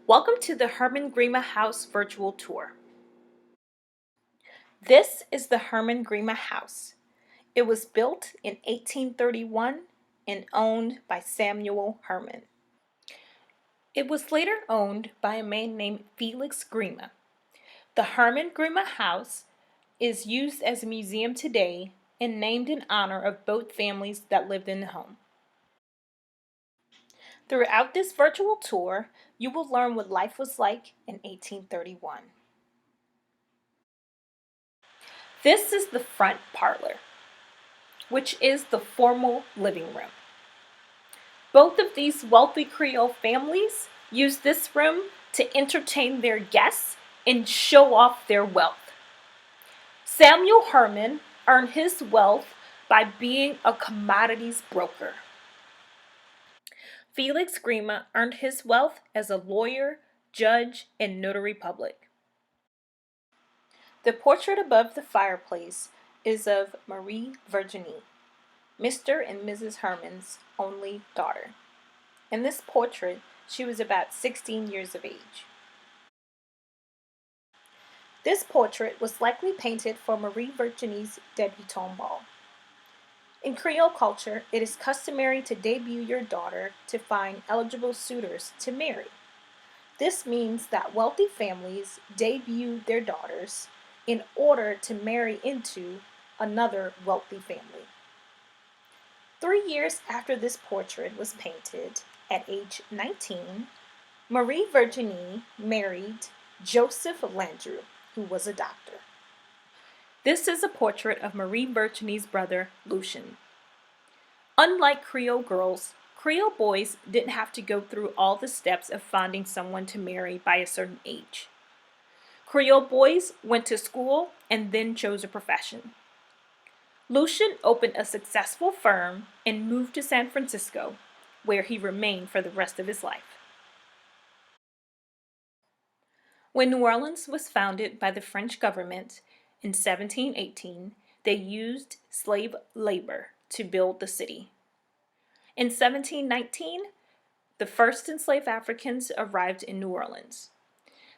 Welcome to the Hermann-Grima House virtual tour. This is the Hermann-Grima House. It was built in 1831 and owned by Samuel Hermann. It was later owned by a man named Felix Grima. The Hermann-Grima House is used as a museum today and named in honor of both families that lived in the home. Throughout this virtual tour, you will learn what life was like in 1831. This is the front parlor, which is the formal living room. Both of these wealthy Creole families use this room to entertain their guests and show off their wealth. Samuel Hermann earned his wealth by being a commodities broker. Felix Grima earned his wealth as a lawyer, judge, and notary public. The portrait above the fireplace is of Marie Virginie, Mr. and Mrs. Hermann's only daughter. In this portrait, she was about 16 years of age. This portrait was likely painted for Marie Virginie's debutante ball. In Creole culture, it is customary to debut your daughter to find eligible suitors to marry. This means that wealthy families debut their daughters in order to marry into another wealthy family. 3 years after this portrait was painted, at age 19, Marie Virginie married Joseph Landru, who was a doctor. This is a portrait of Marie Virginie's brother, Lucien. Unlike Creole girls, Creole boys didn't have to go through all the steps of finding someone to marry by a certain age. Creole boys went to school and then chose a profession. Lucien opened a successful firm and moved to San Francisco, where he remained for the rest of his life. When New Orleans was founded by the French government in 1718, they used slave labor to build the city. In 1719, the first enslaved Africans arrived in New Orleans.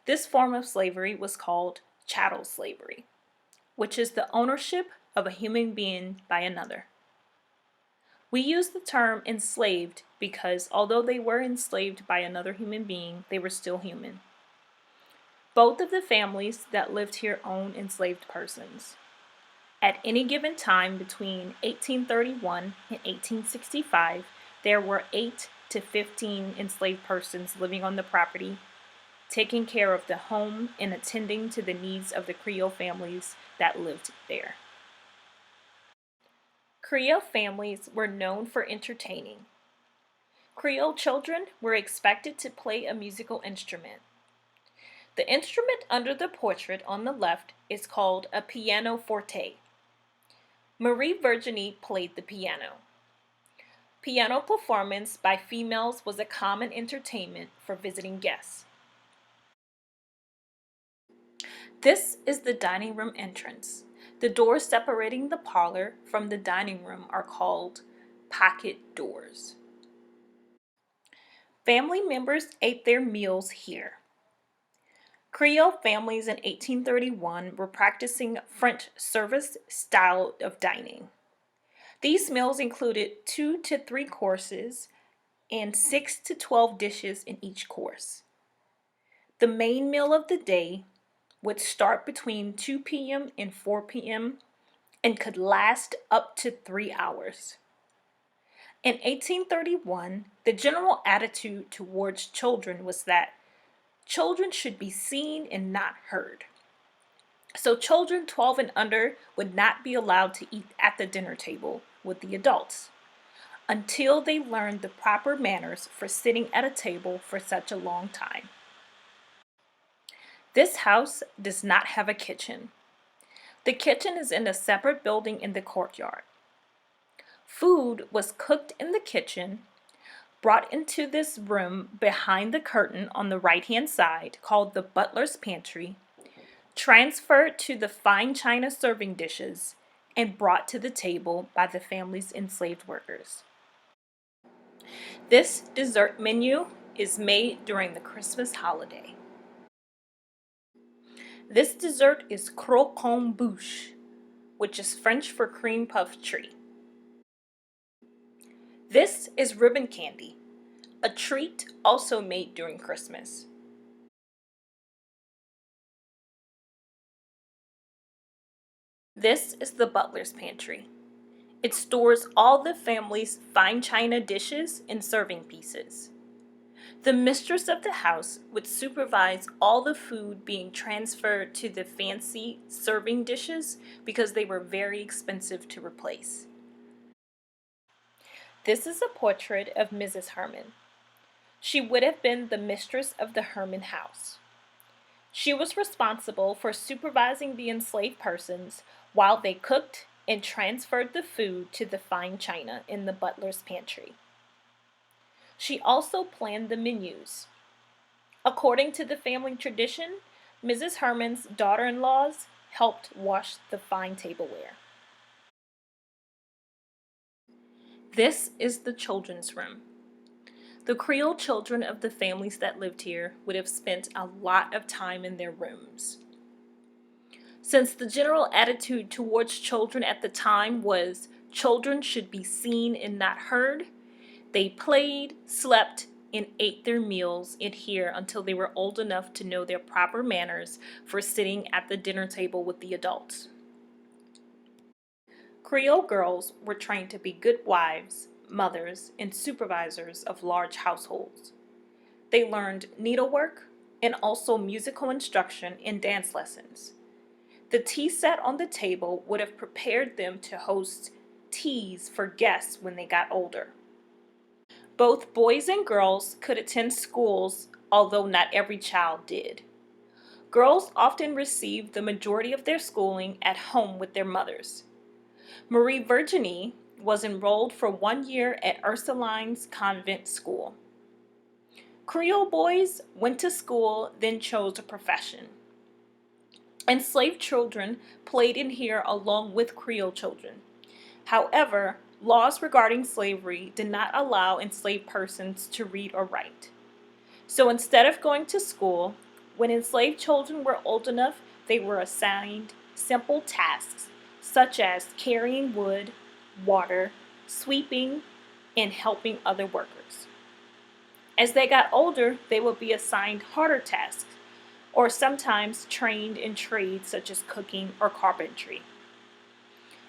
This form of slavery was called chattel slavery, which is the ownership of a human being by another. We use the term enslaved because although they were enslaved by another human being, they were still human. Both of the families that lived here owned enslaved persons. At any given time between 1831 and 1865, there were 8 to 15 enslaved persons living on the property, taking care of the home and attending to the needs of the Creole families that lived there. Creole families were known for entertaining. Creole children were expected to play a musical instrument. The instrument under the portrait on the left is called a pianoforte. Marie Virginie played the piano. Piano performance by females was a common entertainment for visiting guests. This is the dining room entrance. The doors separating the parlor from the dining room are called pocket doors. Family members ate their meals here. Creole families in 1831 were practicing French service style of dining. These meals included 2 to 3 courses and 6 to 12 dishes in each course. The main meal of the day would start between 2 p.m. and 4 p.m. and could last up to 3 hours. In 1831, the general attitude towards children was that children should be seen and not heard. So children 12 and under would not be allowed to eat at the dinner table with the adults until they learned the proper manners for sitting at a table for such a long time. This house does not have a kitchen. The kitchen is in a separate building in the courtyard. Food was cooked in the kitchen, brought into this room behind the curtain on the right-hand side called the Butler's pantry, transferred to the fine china serving dishes, and brought to the table by the family's enslaved workers. This dessert menu is made during the Christmas holiday. This dessert is croquant bouche, which is French for cream puff tree. This is ribbon candy, a treat also made during Christmas. This is the butler's pantry. It stores all the family's fine china dishes and serving pieces. The mistress of the house would supervise all the food being transferred to the fancy serving dishes because they were very expensive to replace. This is a portrait of Mrs. Herman. She would have been the mistress of the Herman house. She was responsible for supervising the enslaved persons while they cooked and transferred the food to the fine china in the butler's pantry. She also planned the menus. According to the family tradition, Mrs. Herman's daughter-in-laws helped wash the fine tableware. This is the children's room. The Creole children of the families that lived here would have spent a lot of time in their rooms. Since the general attitude towards children at the time was children should be seen and not heard, they played, slept, and ate their meals in here until they were old enough to know their proper manners for sitting at the dinner table with the adults. Creole girls were trained to be good wives, mothers, and supervisors of large households. They learned needlework and also musical instruction and dance lessons. The tea set on the table would have prepared them to host teas for guests when they got older. Both boys and girls could attend schools, although not every child did. Girls often received the majority of their schooling at home with their mothers. Marie Virginie was enrolled for 1 year at Ursuline's convent school. Creole boys went to school, then chose a profession. Enslaved children played in here along with Creole children. However, laws regarding slavery did not allow enslaved persons to read or write. So instead of going to school, when enslaved children were old enough, they were assigned simple tasks such as carrying wood, water, sweeping, and helping other workers. As they got older, they would be assigned harder tasks, or sometimes trained in trades such as cooking or carpentry.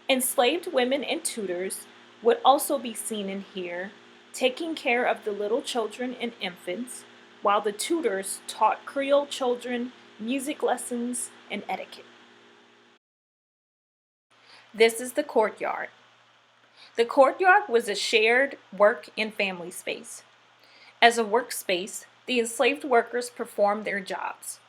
Enslaved women and tutors would also be seen in here, taking care of the little children and infants, while the tutors taught Creole children music lessons and etiquette. This is the courtyard. The courtyard was a shared work and family space. As a workspace, the enslaved workers performed their jobs.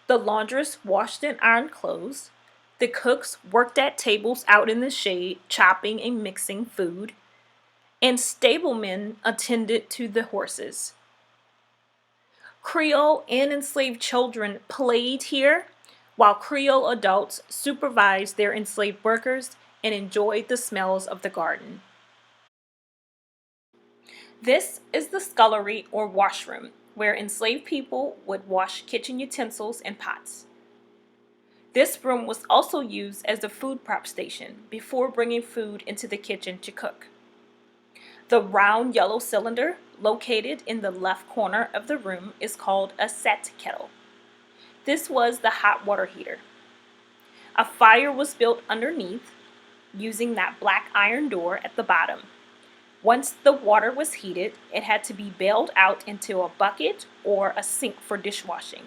The laundress washed and ironed clothes. The cooks worked at tables out in the shade, chopping and mixing food. And stablemen attended to the horses. Creole and enslaved children played here, while Creole adults supervised their enslaved workers and enjoyed the smells of the garden. This is the scullery or washroom, where enslaved people would wash kitchen utensils and pots. This room was also used as a food prep station before bringing food into the kitchen to cook. The round yellow cylinder located in the left corner of the room is called a set kettle. This was the hot water heater. A fire was built underneath using that black iron door at the bottom. Once the water was heated, it had to be bailed out into a bucket or a sink for dishwashing.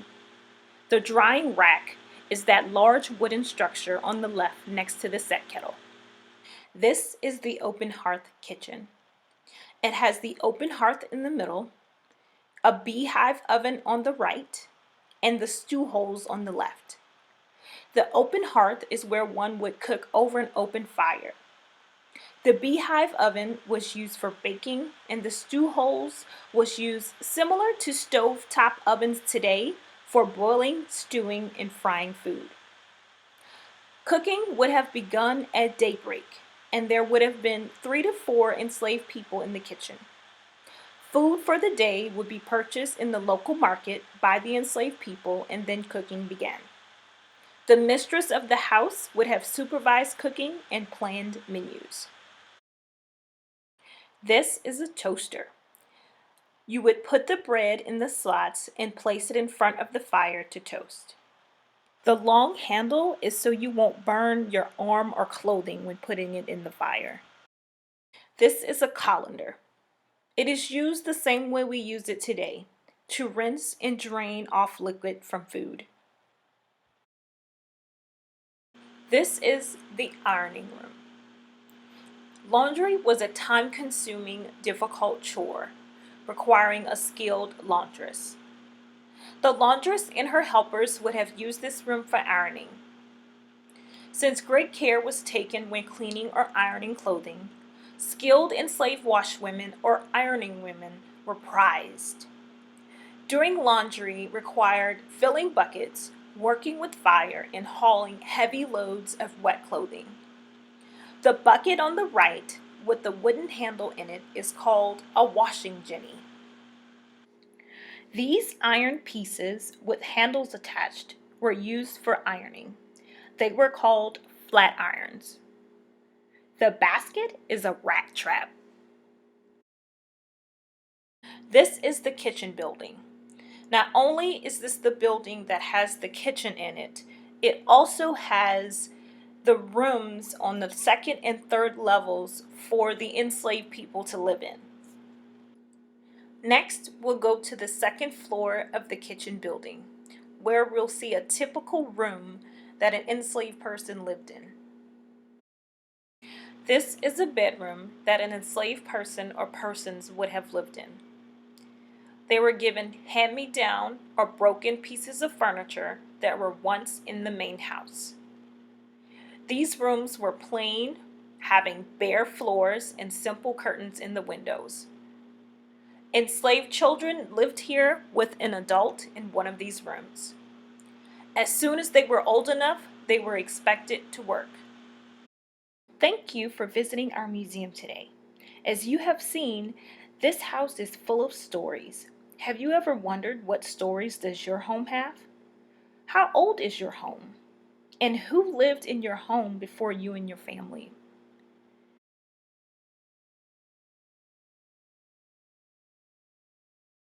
The drying rack is that large wooden structure on the left next to the set kettle. This is the open hearth kitchen. It has the open hearth in the middle, a beehive oven on the right, and the stew holes on the left. The open hearth is where one would cook over an open fire. The beehive oven was used for baking, and the stew holes was used similar to stovetop ovens today for boiling, stewing, and frying food. Cooking would have begun at daybreak, and there would have been 3 to 4 enslaved people in the kitchen. Food for the day would be purchased in the local market by the enslaved people, and then cooking began. The mistress of the house would have supervised cooking and planned menus. This is a toaster. You would put the bread in the slots and place it in front of the fire to toast. The long handle is so you won't burn your arm or clothing when putting it in the fire. This is a colander. It is used the same way we use it today, to rinse and drain off liquid from food. This is the ironing room. Laundry was a time-consuming, difficult chore, requiring a skilled laundress. The laundress and her helpers would have used this room for ironing. Since great care was taken when cleaning or ironing clothing, skilled enslaved washwomen or ironing women were prized. Doing laundry required filling buckets, working with fire, and hauling heavy loads of wet clothing. The bucket on the right, with the wooden handle in it, is called a washing jenny. These iron pieces with handles attached were used for ironing. They were called flat irons. The basket is a rat trap. This is the kitchen building. Not only is this the building that has the kitchen in it, it also has the rooms on the second and third levels for the enslaved people to live in. Next, we'll go to the second floor of the kitchen building, where we'll see a typical room that an enslaved person lived in. This is a bedroom that an enslaved person or persons would have lived in. They were given hand-me-down or broken pieces of furniture that were once in the main house. These rooms were plain, having bare floors and simple curtains in the windows. Enslaved children lived here with an adult in one of these rooms. As soon as they were old enough, they were expected to work. Thank you for visiting our museum today. As you have seen, this house is full of stories. Have you ever wondered what stories does your home have? How old is your home? And who lived in your home before you and your family?